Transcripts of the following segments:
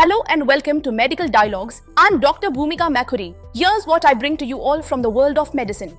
Hello and welcome to Medical Dialogues. I'm Dr. Bhumika Makhuri. Here's what I bring to you all from the world of medicine.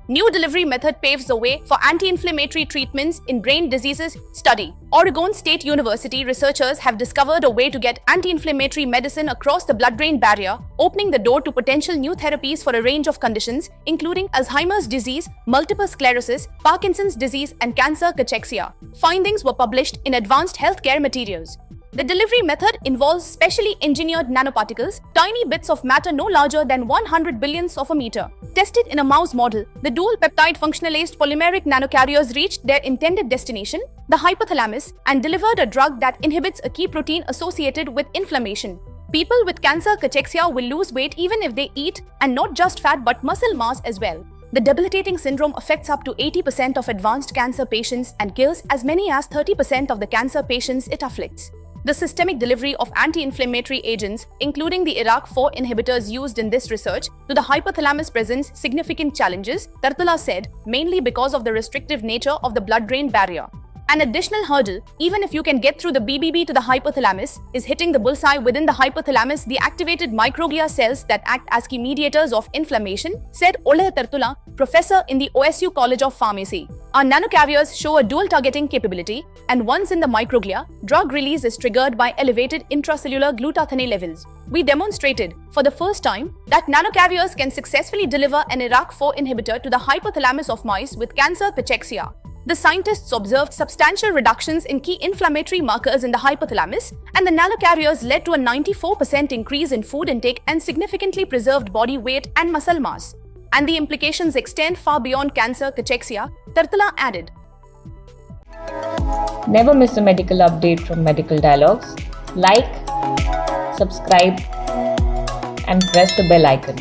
New delivery method paves the way for anti-inflammatory treatments in brain diseases study. Oregon State University researchers have discovered a way to get anti-inflammatory medicine across the blood-brain barrier, opening the door to potential new therapies for a range of conditions, including Alzheimer's disease, multiple sclerosis, Parkinson's disease, and cancer cachexia. Findings were published in Advanced Healthcare Materials. The delivery method involves specially engineered nanoparticles, tiny bits of matter no larger than 100 billionths of a meter. Tested in a mouse model, the dual peptide functionalized polymeric nanocarriers reached their intended destination, the hypothalamus, and delivered a drug that inhibits a key protein associated with inflammation. People with cancer cachexia will lose weight even if they eat, and not just fat but muscle mass as well. The debilitating syndrome affects up to 80% of advanced cancer patients and kills as many as 30% of the cancer patients it afflicts. The systemic delivery of anti-inflammatory agents, including the IRAK4 inhibitors used in this research, to the hypothalamus presents significant challenges, Tartula said, mainly because of the restrictive nature of the blood-brain barrier. An additional hurdle, even if you can get through the BBB to the hypothalamus, is hitting the bullseye within the hypothalamus, the activated microglia cells that act as key mediators of inflammation, said Oleg Tartula, professor in the OSU College of Pharmacy. Our nanocarriers show a dual targeting capability, and once in the microglia, drug release is triggered by elevated intracellular glutathione levels. We demonstrated, for the first time, that nanocarriers can successfully deliver an IRAK4 inhibitor to the hypothalamus of mice with cancer cachexia. The scientists observed substantial reductions in key inflammatory markers in the hypothalamus, and the nanocarriers led to a 94% increase in food intake and significantly preserved body weight and muscle mass. And the implications extend far beyond cancer cachexia, Tartula added. Never miss a medical update from Medical Dialogues. Like, subscribe, and press the bell icon.